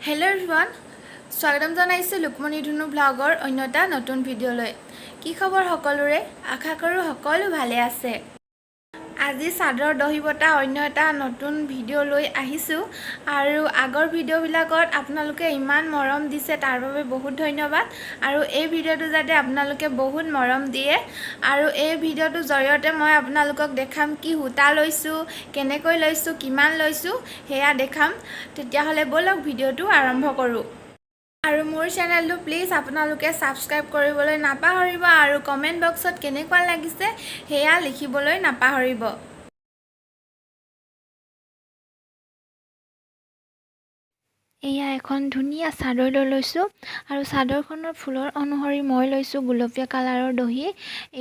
Hello everyone, স্বাগতম জনাইছো লুকমনি ধুনু ব্লগৰ অন্যটা নতুন ভিডিঅ'লৈ। কি খবৰ সকলোৰে? আশা কৰো সকলো ভালে আছে। আজি চাদৰ দহি বটা অন্য এটা নতুন ভিডিঅ' লৈ আহিছো আৰু আগৰ ভিডিঅ'বিলাকত আপোনালোকে ইমান মৰম দিছে তাৰ বাবে বহুত ধন্যবাদ আৰু এই ভিডিঅ'টো যাতে আপোনালোকে বহুত মৰম দিয়ে আৰু এই ভিডিঅ'টোৰ জৰিয়তে মই আপোনালোকক দেখাম কি সূতা লৈছো, কেনেকৈ লৈছো, কিমান লৈছো হেয়া দেখাম। তেতিয়াহ'লে বলক ভিডিঅ'টো আৰম্ভ কৰো। আৰু মোৰ চেনেলটো প্লিজ আপোনালোকে সাবস্ক্ৰাইব কৰিবলৈ নাপাহৰিব আৰু কমেন্ট বক্সত কেনেকুৱা লাগিছে হেয়া লিখিবলৈ নাপাহৰিব। এয়া এখন ধুনীয়া চাদৰ লৈ লৈছো আৰু চাদৰখনৰ ফুলৰ অনুসৰি মই লৈছো গুলপীয়া কালাৰৰ দহি।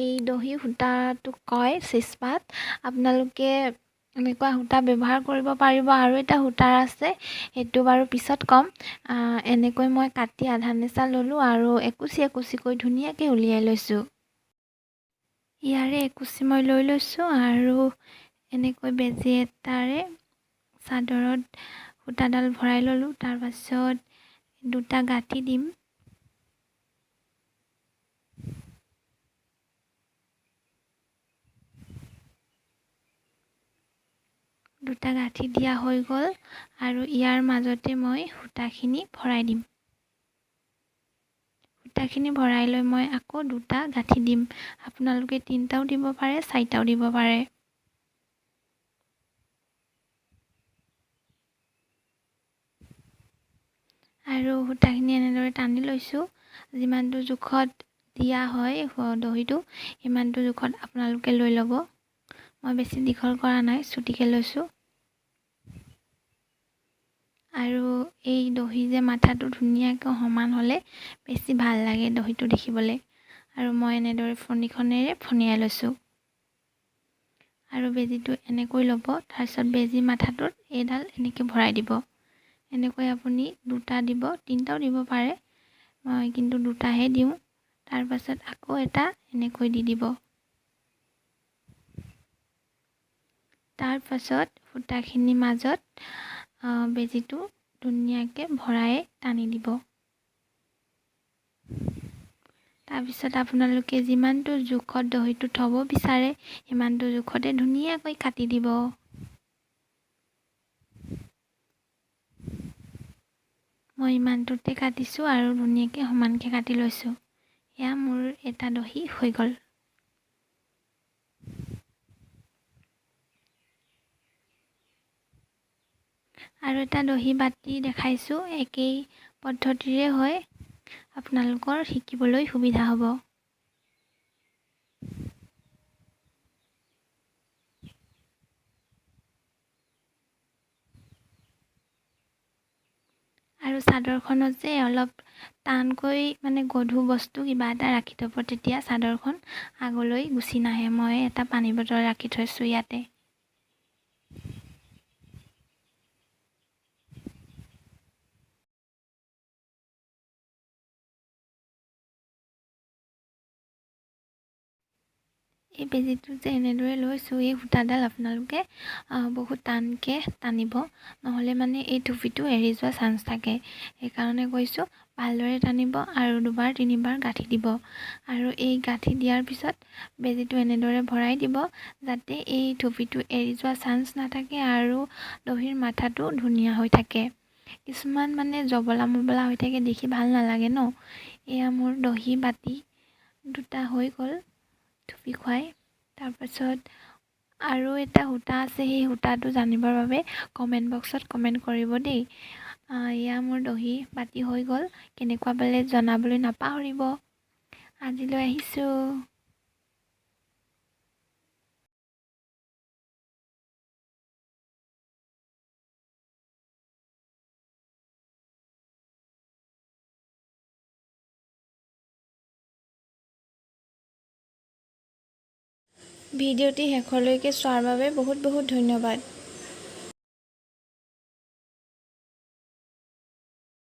এই দহি সূতাটোক কয় চিছপাত। আপোনালোকে এনেকুৱা সূতা ব্যৱহাৰ কৰিব পাৰিব আৰু এটা সূতাৰ আছে সেইটো বাৰু পিছত কম। এনেকৈ মই কাটি আধা নিচা ললো আৰু একুচিকৈ ধুনীয়াকৈ উলিয়াই লৈছো। ইয়াৰে একুচি মই লৈ লৈছো আৰু এনেকৈ বেজি এটাৰে চাদৰত সূতাডাল ভৰাই ললো। তাৰ পাছত দুটা গাঁঠি দিম। দুটা গাঁঠি দিয়া হৈ গ'ল আৰু ইয়াৰ মাজতে মই সূতাখিনি ভৰাই দিম। সূতাখিনি ভৰাই লৈ মই আকৌ দুটা গাঁঠি দিম। আপোনালোকে তিনটাও দিব পাৰে, চাৰিটাও দিব পাৰে। আৰু সূতাখিনি এনেদৰে টানি লৈছো। যিমানটো জোখত দিয়া হয় দহিটো সিমানটো জোখত আপোনালোকে লৈ ল'ব। মই বেছি দীঘল কৰা নাই, চুটিকে লৈছো। আৰু এই দহি যে মাথাটো ধুনীয়াকৈ সমান হ'লে বেছি ভাল লাগে দহিটো দেখিবলৈ। আৰু মই এনেদৰে ফণীখনেৰে ফণিয়াই লৈছো। আৰু বেজিটো এনেকৈ ল'ব। তাৰপিছত বেজি মাথাটোত এইডাল এনেকৈ ভৰাই দিব। এনেকৈ আপুনি দুটা দিব, তিনটাও দিব পাৰে। মই কিন্তু দুটাহে দিওঁ। তাৰ পাছত আকৌ এটা এনেকৈ দি দিব। তাৰ পাছত সূতাখিনিৰ মাজত বেজিটো ধুনীয়াকৈ ভৰাই টানি দিব। তাৰপিছত আপোনালোকে যিমানটো জোখত দহিটো থ'ব বিচাৰে সিমানটো জোখতে ধুনীয়াকৈ কাটি দিব। মই ইমানটোতে কাটিছো আৰু ধুনীয়াকৈ সমানকৈ কাটি লৈছো। এয়া মোৰ এটা দহি হৈ গ'ল। আৰু এটা দহি বাতি দেখাইছো, একেই পদ্ধতিৰে হয়। আপোনালোকৰ শিকিবলৈ সুবিধা হ'ব। আৰু চাদৰখনত যে অলপ টানকৈ গধুৰ বস্তু কিবা এটা ৰাখি থ'ব, তেতিয়া চাদৰখন আগলৈ গুচি নাহে। মই এটা পানী বটল ৰাখি থৈছো ইয়াতে। এই বেজিটো যে এনেদৰে লৈছো, এই সূতাডাল আপোনালোকে বহুত টানকৈ টানিব, নহ'লে এই টুপিটো এৰি যোৱা চান্স থাকে। সেইকাৰণে কৈছো ভালদৰে টানিব আৰু দুবাৰ তিনিবাৰ গাঁঠি দিব। আৰু এই গাঁঠি দিয়াৰ পিছত বেজিটো এনেদৰে ভৰাই দিব যাতে এই টুপিটো এৰি যোৱা চান্স নাথাকে আৰু দহিৰ মাথাটো ধুনীয়া হৈ থাকে। কিছুমান জবলা মবলা হৈ থাকে, দেখি ভাল নালাগে ন। এয়া মোৰ দহি বাতি দুটা হৈ গ'ল টুপি খুৱাই। তাৰপাছত আৰু এটা সূতা আছে, সেই সূতাটো জানিবৰ বাবে কমেণ্ট বক্সত কমেণ্ট কৰিব দেই। এয়া মোৰ দহি বাতি হৈ গ'ল। কেনেকুৱা পালে জনাবলৈ নাপাহৰিব। আজিলৈ আহিছো। ভিডিঅ'টি শেষলৈকে চোৱাৰ বাবে বহুত বহুত ধন্যবাদ।